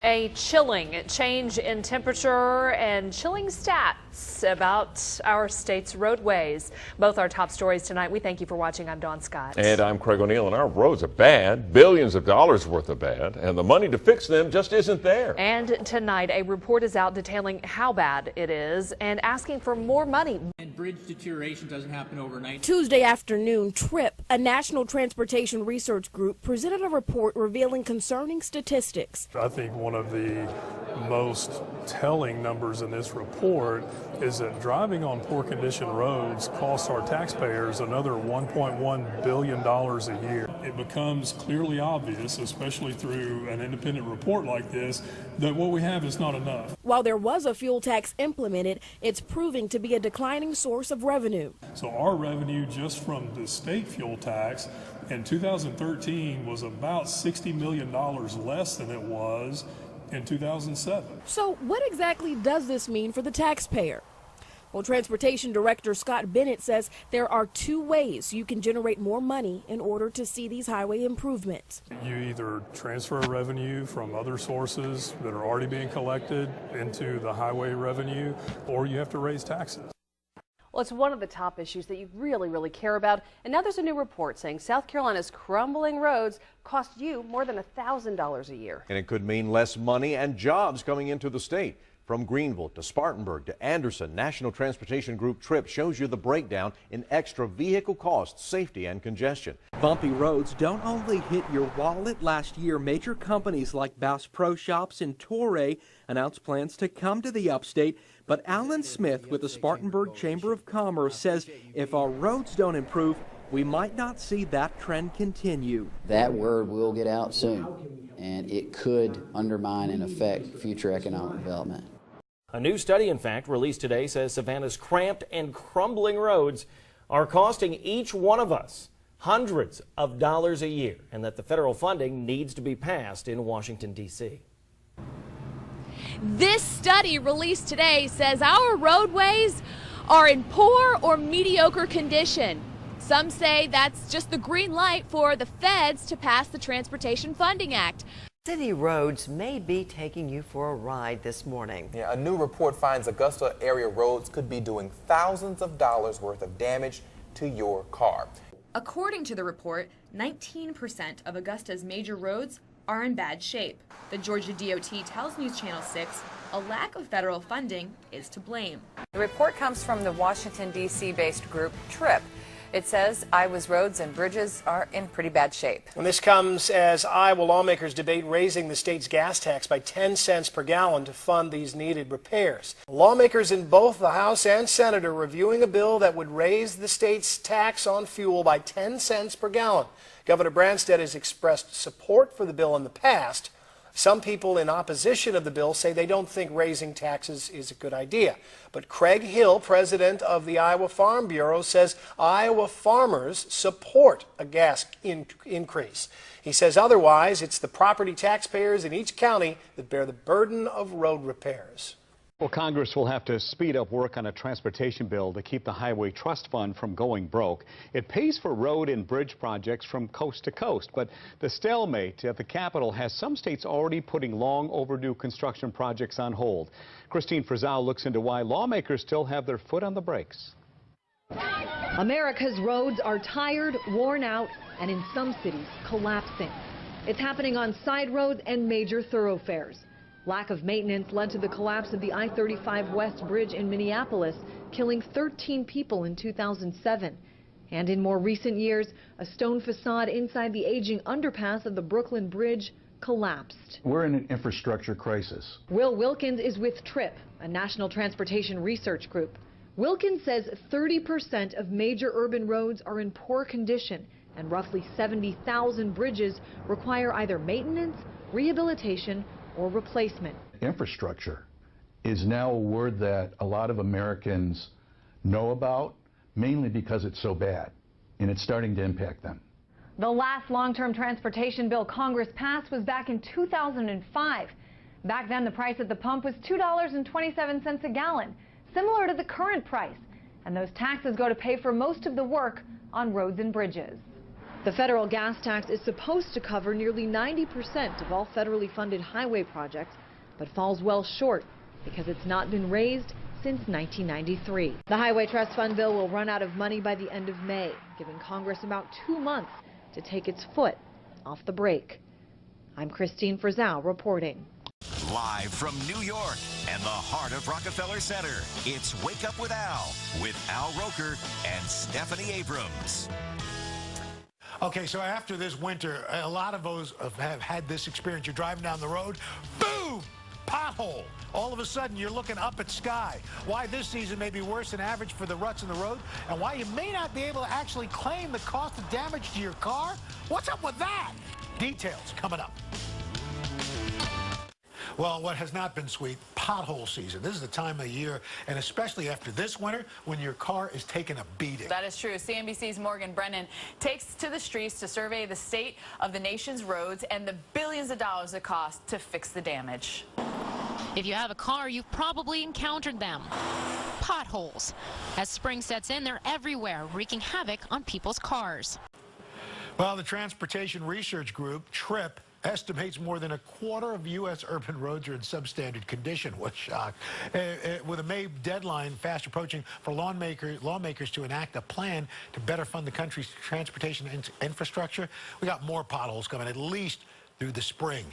A chilling change in temperature and chilling stats about our state's roadways. Both our top stories tonight. We thank you for watching. I'm Dawn Scott. And I'm Craig O'Neill, and our roads are bad, billions of dollars worth of bad, and the money to fix them just isn't there. And tonight, a report is out detailing how bad it is and asking for more money. And bridge deterioration doesn't happen overnight. Tuesday afternoon, TRIP, a National Transportation Research Group, presented a report revealing concerning statistics. I think one of the most telling numbers in this report is that driving on poor condition roads costs our taxpayers another $1.1 billion a year. It becomes clearly obvious, especially through an independent report like this, that what we have is not enough. While there was a fuel tax implemented, it's proving to be a declining source of revenue. So our revenue just from the state fuel tax in 2013 was about $60 million less than it was in 2007. So what exactly does this mean for the taxpayer? Well, Transportation Director Scott Bennett says there are two ways you can generate more money in order to see these highway improvements. You either transfer revenue from other sources that are already being collected into the highway revenue, or you have to raise taxes. Well, it's one of the top issues that you really care about. And now there's a new report saying South Carolina's crumbling roads cost you more than $1,000 a year. And it could mean less money and jobs coming into the state. From Greenville to Spartanburg to Anderson, National Transportation Group TRIP shows you the breakdown in extra vehicle costs, safety, and congestion. Bumpy roads don't only hit your wallet. Last year, major companies like Bass Pro Shops and Torrey announced plans to come to the upstate. But Alan Smith with the Spartanburg Chamber of Commerce says if our roads don't improve, we might not see that trend continue. That word will get out soon, and it could undermine and affect future economic development. A new study, in fact, released today says Savannah's cramped and crumbling roads are costing each one of us hundreds of dollars a year, and that the federal funding needs to be passed in Washington, D.C. This study released today says our roadways are in poor or mediocre condition. Some say that's just the green light for the feds to pass the Transportation Funding Act. City roads may be taking you for a ride this morning. Yeah, a new report finds Augusta area roads could be doing thousands of dollars worth of damage to your car. According to the report, 19% of Augusta's major roads are in bad shape. The Georgia DOT tells News Channel 6 a lack of federal funding is to blame. The report comes from the Washington, D.C. based group TRIP. It says Iowa's roads and bridges are in pretty bad shape. And this comes as Iowa lawmakers debate raising the state's gas tax by 10 cents per gallon to fund these needed repairs. Lawmakers in both the House and Senate are reviewing a bill that would raise the state's tax on fuel by 10 cents per gallon. Governor Branstad has expressed support for the bill in the past. Some people in opposition of the bill say they don't think raising taxes is a good idea. But Craig Hill, president of the Iowa Farm Bureau, says Iowa farmers support a gas increase. He says otherwise, it's the property taxpayers in each county that bear the burden of road repairs. Well, Congress will have to speed up work on a transportation bill to keep the Highway Trust Fund from going broke. It pays for road and bridge projects from coast to coast, but the stalemate at the Capitol has some states already putting long overdue construction projects on hold. Christine Frizzell looks into why lawmakers still have their foot on the brakes. America's roads are tired, worn out, and in some cities, collapsing. It's happening on side roads and major thoroughfares. Lack of maintenance led to the collapse of the I-35 West Bridge in Minneapolis, killing 13 people in 2007. And in more recent years, a stone facade inside the aging underpass of the Brooklyn Bridge collapsed. We're in an infrastructure crisis. Will Wilkins is with TRIP, a National Transportation Research Group. Wilkins says 30% of major urban roads are in poor condition, and roughly 70,000 bridges require either maintenance, rehabilitation, or replacement. Infrastructure is now a word that a lot of Americans know about, mainly because it's so bad, and it's starting to impact them. The last long-term transportation bill Congress passed was back in 2005. Back then, the price at the pump was $2.27 a gallon, similar to the current price. And those taxes go to pay for most of the work on roads and bridges. The federal gas tax is supposed to cover nearly 90% of all federally funded highway projects, but falls well short because it's not been raised since 1993. The Highway Trust Fund bill will run out of money by the end of May, giving Congress about 2 months to take its foot off the brake. I'm Christine Frizzell reporting. Live from New York and the heart of Rockefeller Center, it's Wake Up with Al Roker and Stephanie Abrams. Okay, so after this winter, a lot of us have had this experience. You're driving down the road, boom, pothole. All of a sudden, you're looking up at sky. Why this season may be worse than average for the ruts in the road, and why you may not be able to actually claim the cost of damage to your car? What's up with that? Details coming up. Well, what has not been sweet, pothole season. This is the time of year, and especially after this winter, when your car is taking a beating. That is true. CNBC's Morgan Brennan takes to the streets to survey the state of the nation's roads and the billions of dollars it costs to fix the damage. If you have a car, you've probably encountered them. Potholes. As spring sets in, they're everywhere, wreaking havoc on people's cars. Well, the Transportation Research Group, TRIP, estimates more than a quarter of U.S. urban roads are in substandard condition. What a shock. With a May deadline fast approaching for lawmakers to enact a plan to better fund the country's transportation infrastructure, we got more potholes coming at least through the spring.